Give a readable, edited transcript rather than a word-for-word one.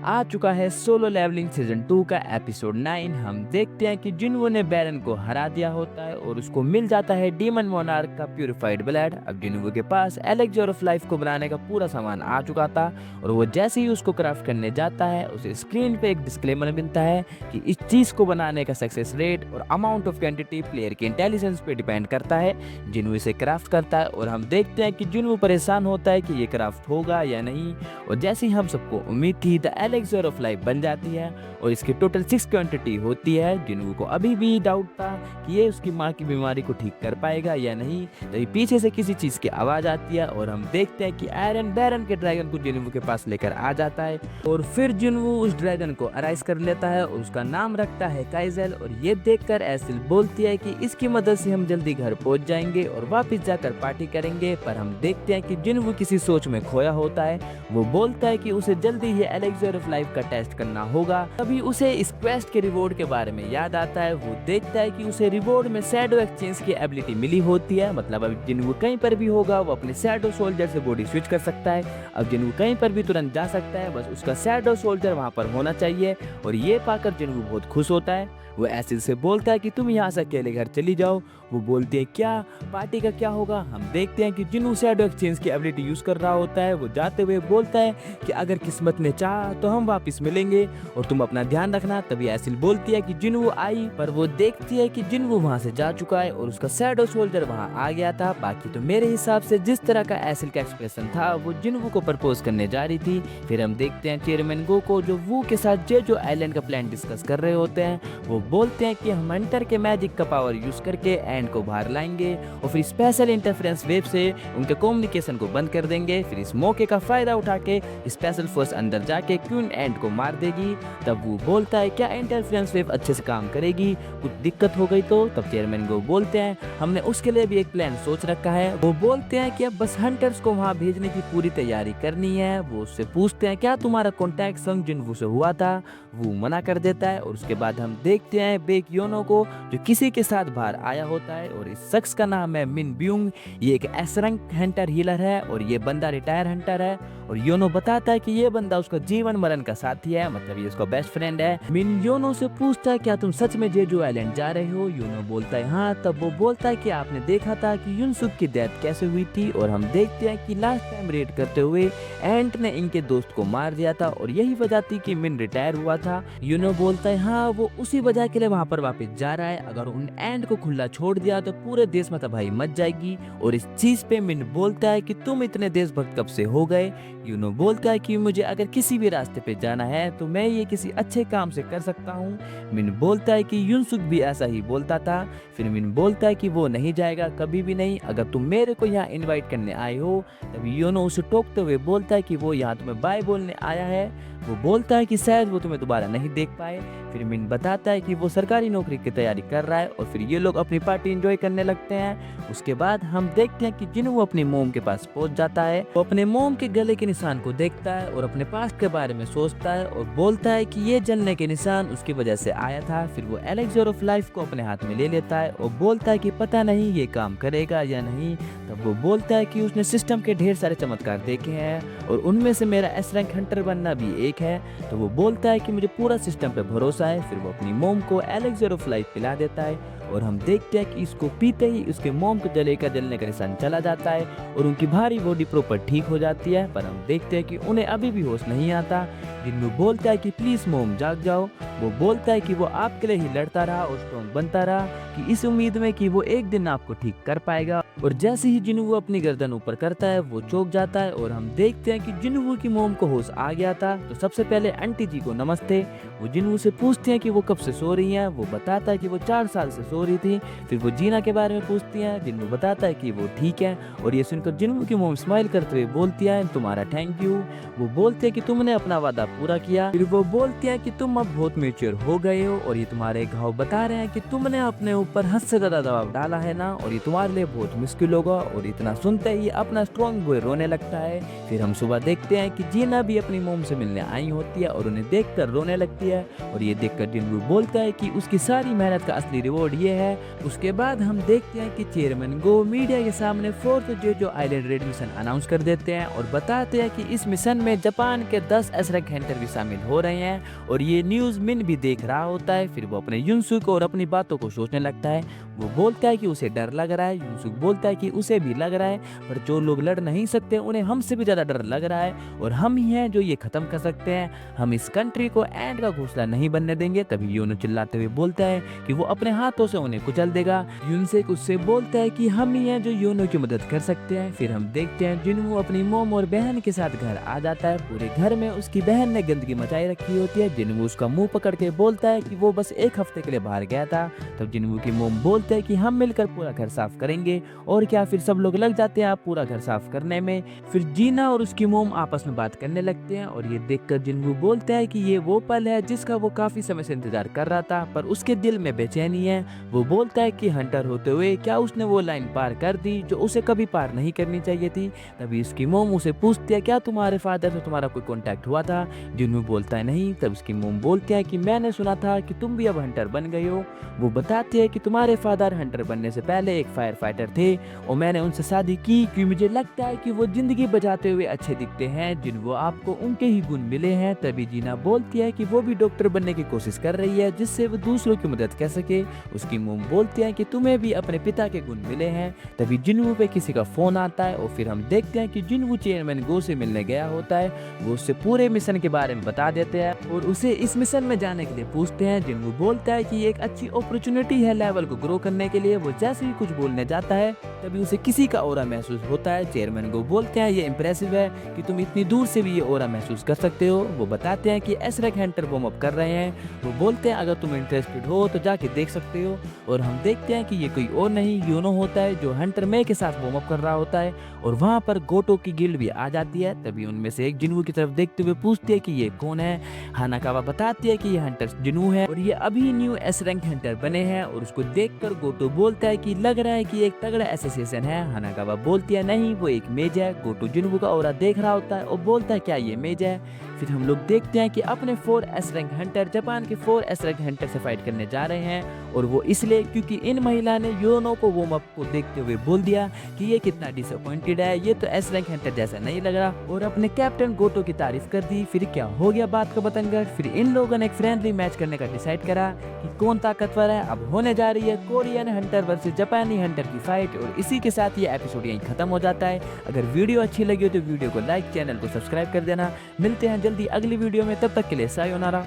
आ चुका है solo levelling season 2 का एपिसोड 9। हम देखते हैं कि जिन्वो ने बैरन को हरा दिया होता है और उसको मिल जाता है डीमन मोनार्क का प्यूरिफाइड ब्लड। अब जिन्वो के पास एलेक्जर ऑफ लाइफ को बनाने का पूरा सामान आ चुका था और वो जैसे ही उसको क्राफ्ट करने जाता है उसे स्क्रीन पे एक डिस्क्लेमर मिलता है कि इस चीज को बनाने का सक्सेस रेट और अमाउंट ऑफ क्वांटिटी प्लेयर के इंटेलिजेंस पे डिपेंड करता है। जिन्वो इसे क्राफ्ट करता है और हम देखते हैं कि जिन्वो परेशान होता है कि ये क्राफ्ट होगा या नहीं, और जैसे ही हम सबको उम्मीद थी द एलेक्जर ऑफ लाइफ बन जाती है और इसकी टोटल 6 क्वांटिटी होती है। जिन्वो को अभी भी डाउट था कि ये उसकी माँ की बीमारी को ठीक कर पाएगा या नहीं, तभी पीछे से किसी चीज की आवाज आती है और हम देखते हैं कि आयरन बैरन के ड्रैगन को जिन्वो के पास लेकर आ जाता है और फिर जिन्वो उस ड्रैगन को अराइज कर लेता है और उसका नाम रखता है काइजल। और ये देखकर एसिल बोलती है कि इसकी मदद से हम जल्दी घर पहुंच जाएंगे और वापस जाकर पार्टी करेंगे, पर हम देखते हैं कि जिन्वो किसी सोच में खोया होता है। वो बोलता है कि उसे जल्दी ही एलेक्जर ऑफ लाइफ का टेस्ट करना होगा। तभी उसे इस क्वेस्ट के रिवॉर्ड के बारे में याद आता है। वो देखता है कि उसे रिवॉर्ड में शैडो एक्सचेंज की एबिलिटी मिली होती है, मतलब अब जिन्वो कहीं पर भी होगा वो अपने शैडो सोल्जर से बॉडी स्विच कर सकता है। अब जिन्वो कहीं पर भी तुरंत जा सकता है, बस उसका शैडो सोल्जर वहां पर होना चाहिए। और ये पाकर जिन्वो बहुत खुश होता है। वो एसिल से बोलता है कि तुम यहाँ से अकेले घर चली जाओ। वो बोलती है क्या पार्टी का क्या होगा। हम देखते हैं कि जिन्वो शैडो एक्सचेंज की एबिलिटी यूज कर रहा होता है। वो जाते हुए बोलता है कि अगर किस्मत ने चाहा तो हम वापस मिलेंगे और तुम अपना ध्यान रखना। तभी एसिल बोलती है कि जिन्वो आई, पर वो देखती है कि जिन्वो वहां से जा चुका है और उसका शैडो सोल्जर वहां आ गया था। बाकी तो मेरे हिसाब से जिस तरह का एसिल का एक्सप्रेशन था वो जिन्वो को प्रपोज करने जा रही थी। फिर हम देखते हैं चेयरमैन गो को जो वू के साथ जो आइलैंड का प्लान डिस्कस कर रहे होते हैं। वो बोलते हैं कि हम हंटर के मैजिक का पावर यूज करके एंड को बाहर लाएंगे और फिर स्पेशल इंटरफेरेंस वेव से उनके कम्युनिकेशन को बंद कर देंगे। फिर इस मौके का फायदा उठा के स्पेशल फोर्स अंदर जाके क्वीन एंड को मार देगी। तब वो बोलता है क्या इंटरफेरेंस वेव अच्छे से काम करेगी, कुछ दिक्कत हो गई तो। तब चेयरमैन को बोलते हैं हमने उसके लिए भी एक प्लान सोच रखा है। वो बोलते हैं कि अब बस हंटर्स को वहां भेजने की पूरी तैयारी करनी है। वो उससे पूछते हैं क्या तुम्हारा कॉन्टैक्ट संग जिन्वो से हुआ था। वो मना कर देता है और उसके बाद हम देखते हैं बेक योनो को जो किसी के साथ बाहर आया होता है और इस शख्स का नाम है मिन ब्यूंग। ये एक एस रैंक हंटर हीलर है और ये बंदा रिटायर हंटर है। और योनो बताता है कि ये बंदा उसका जीवन मरण का साथी है, मतलब ये उसका बेस्ट फ्रेंड है। मिन योनो से पूछता है क्या तुम सच में जेजू आइलैंड जा रहे हो। योनो बोलता है हाँ। तब वो बोलता है कि आपने देखा था कि युनसुक की डेथ कैसे हुई थी और हम देखते हैं कि लास्ट टाइम रेड करते हुए एंट ने इनके दोस्त को मार दिया था और यही वजह थी कि मिन रिटायर हुआ था। योनो बोलता है हाँ वो उसी वजह के लिए वहां पर वापस जा रहा है। अगर उन एंड को खुला छोड़ दिया तो पूरे देश में तबाही मच जाएगी। और इस चीज पे मिन बोलता है कि तुम इतने देशभक्त कब से हो गए। यूनो बोलता है कि मुझे अगर किसी भी रास्ते पे जाना है तो मैं ये किसी अच्छे काम से कर सकता हूँ। मिन बोलता है कि युनसुक भी ऐसा ही बोलता था। फिर मिन बोलता है कि वो नहीं जाएगा कभी भी नहीं, अगर तुम मेरे को यहाँ इनवाइट करने आए हो। तभी योनो उसे टोकते हुए बोलता है कि वो यहाँ तुम्हें बाय बोलने आया है। वो बोलता है कि शायद वो तुम्हें दोबारा नहीं देख पाए। फिर मिन बताता है कि वो सरकारी नौकरी की तैयारी कर रहा है और फिर ये लोग अपनी पार्टी एंजॉय करने लगते हैं। उसके बाद हम देखते हैं कि जिन्वो अपनी मोम के पास पहुंच जाता है। वो अपने मोम के गले के निशान को देखता है और अपने पास्ट के बारे में सोचता है और बोलता है कि ये जलने के निशान उसकी वजह से आया था। फिर वो एलेक्जर ऑफ लाइफ को अपने हाथ में ले लेता है और बोलता है कि पता नहीं ये काम करेगा या नहीं। तब वो बोलता है कि उसने सिस्टम के ढेर सारे चमत्कार देखे हैं और उनमें से मेरा एस रैंक हंटर बनना भी एक है। तो वो बोलता है कि मुझे पूरा सिस्टम पे भरोसा है। फिर वो अपनी मोम को एलेक्जर ऑफ लाइफ पिला देता है और हम देखते हैं कि इसको पीते ही उसके मोम के गले का जलने का निशान चला जाता है और उनकी भारी बॉडी प्रॉपर ठीक हो जाती है। पर हम देखते हैं कि उन्हें अभी भी होश नहीं आता। जिन्वो बोलता है कि प्लीज मोम जाग जाओ। वो बोलता है कि वो आपके लिए ही लड़ता रहा और स्ट्रॉन्ग बनता रहा कि इस उम्मीद में कि वो एक दिन आपको ठीक कर पाएगा। और जैसे ही जिन्वो अपनी गर्दन ऊपर करता है वो चौंक जाता है और हम देखते हैं कि जिन्वो की मोम को होश आ गया था। तो सबसे पहले आंटी जी को नमस्ते। वो जिन्वो से पूछते हैं कि वो कब से सो रही हैं। वो बताता है कि वो 4 साल से सो रही थी। फिर वो जीना के बारे में पूछती हैं। जिन्वो बताता है कि वो ठीक है और ये सुनकर जिन्वो की मोम स्माइल करते हुए बोलती है तुम्हारा थैंक यू। वो बोलते हैं कि तुमने अपना वादा पूरा किया। फिर वो बोलती है कि तुम अब बहुत मैच्योर हो गए हो और ये तुम्हारे घाव बता रहे हैं कि तुमने अपने ऊपर हद से ज़्यादा दबाव डाला है ना, और ये तुम्हारे लिए बहुत मुश्किल होगा। और इतना सुनते ही अपना स्ट्रॉन्ग बॉय रोने लगता है। फिर हम सुबह देखते हैं कि जीना भी अपनी मोम से मिलने आई होती है और उन्हें देखकर रोने लगती है। और ये देखकर जिनवू बोलता है कि उसकी सारी मेहनत का असली रिवॉर्ड ये है। उसके बाद हम देखते हैं कि चेयरमैन गो मीडिया के सामने 4th Jeju island red mission announce कर देते हैं और बताते हैं कि इस मिशन में जापान के 10 एसरेक हंटर भी शामिल हो रहे हैं। और ये न्यूज़ मिन भी देख रहा होता है। फिर वो अपने युनसुक और अपनी बातों को सोचने लगता है। वो बोलता है कि उसे डर लग रहा है, युनसुक बोलता है कि उसे भी लग रहा है, पर जो लोग लड़ नहीं सकते उन्हें हमसे भी ज़्यादा डर लग रहा है और हम ही हैं जो ये ख़त्म कर सकते हैं। हम इस कंट्री को एंड का घोंसला नहीं बनने देंगे। तभी यूनो चिल्लाते हुए बोलता है कि वो अपने हाथों से उन्हें कुचल देगा। युनसेक उससे बोलता है कि हम ही हैं जो यूनो की मदद कर सकते हैं। फिर हम देखते हैं जिनवू अपनी मोम और बहन के साथ घर आ जाता है। पूरे घर में उसकी बहन ने गंदगी मचाई रखी होती है। जिनवू उसका मुंह पकड़ के बोलता है कि वो बस एक हफ्ते के लिए बाहर गया था। तब जिनवू की मोम बोलते हैं कि हम मिलकर पूरा घर साफ करेंगे। और क्या, फिर सब लोग लग जाते हैं आप पूरा घर साफ करने में। फिर जीना और उसकी मोम आपस में बात करने लगते हैं और ये देखकर जिनवू बोलता है कि ये वो पल है जिसका वो काफी समय से इंतजार कर रहा था, पर उसके दिल में बेचैनी है। वो बोलता है कि हंटर होते हुए क्या उसने वो लाइन पार कर दी जो उसे कभी पार नहीं करनी चाहिए थी। तभी उसकी मोम उसे पूछती है क्या तुम्हारे फादर से तुम्हारा कोई कॉन्टैक्ट हुआ था। जिनवू बोलता है नहीं। तब उसकी मोम बोलती है कि मैंने सुना था कि तुम भी अब हंटर बन गए हो। वो बताती है कि तुम्हारे फादर हंटर बनने से पहले एक फायर फाइटर थे और मैंने उनसे शादी की क्योंकि मुझे लगता है कि वो जिंदगी बचाते हुए अच्छे दिखते हैं, जिनको आपको उनके ही गुण मिले हैं। तभी जीना बोलती है कि वो भी डॉक्टर बनने की कोशिश कर रही है जिससे वो दूसरों की मदद कर सके। उसकी मोम बोलती है कि तुम्हें भी अपने पिता के गुण मिले हैं। तभी जिनवू पे किसी का फोन आता है और फिर हम देखते हैं कि जिनवू चेयरमैन गो से मिलने गया होता है। वो उससे पूरे मिशन के बारे में बता देते हैं और उसे इस मिशन में जाने के लिए पूछते हैं। जिनवू बोलता है कि ये एक अच्छी अपॉर्चुनिटी है लेवल को ग्रो करने के लिए। वो जैसे ही कुछ बोलने जाता है तभी उसे किसी का ऑरा महसूस होता है। चेयरमैन को बोलते हैं ये इंप्रेसिव है कि तुम इतनी दूर से भी ये ऑरा महसूस कर सकते हो। वो बताते हैं कि एसरेक हंटर वार्म अप कर रहे हैं। वो बोलते हैं अगर तुम इंटरेस्टेड हो तो जाके देख सकते हो। और हम देखते हैं कि ये कोई और नहीं यूनो होता है जो हंटर मे के साथ वार्म अप कर रहा होता है। और वहाँ पर गोटो की गिल्ड भी आ जाती है। तभी उनमें से एक जिनवू की तरफ देखते हुए पूछती है कि ये कौन है। हानाकावा बताती है कि ये हंटर जिनवू है और ये अभी न्यू एस रैंक हंटर बने हैं। और उसको देखकर गोटो बोलता है कि लग रहा है कि एक तगड़ा एसोसिएशन है। हानाकावा बोलती है नहीं, वो एक मेज है। गोटो जिनवू का ऑरा देख रहा होता है और बोलता है क्या ये मेज है। फिर हम लोग देखते हैं कि अपने 4 एस रैंक हंटर जापान के 4 एस रैंक हंटर से फाइट करने जा रहे हैं। और वो इसलिए क्योंकि इन महिला ने यूनो को वार्म अप को देखते हुए बोल दिया कि ये कितना डिसअपॉइंटेड है, ये तो एस रैंक हंटर जैसा नहीं लग रहा, और अपने कैप्टन गोटो की तारीफ कर दी। फिर क्या हो गया बात का बतंगड़। फिर इन लोगों ने एक फ्रेंडली मैच करने का डिसाइड करा कि कौन ताकतवर है। अब होने जा रही है कोरियन हंटर वर्सेस जापानी हंटर की फाइट। और इसी के साथ ये एपिसोड यहीं खत्म हो जाता है। अगर वीडियो अच्छी लगी हो तो वीडियो को लाइक, चैनल को सब्सक्राइब कर देना। मिलते हैं जल्दी अगली वीडियो में, तब तक के लिए सायोनारा।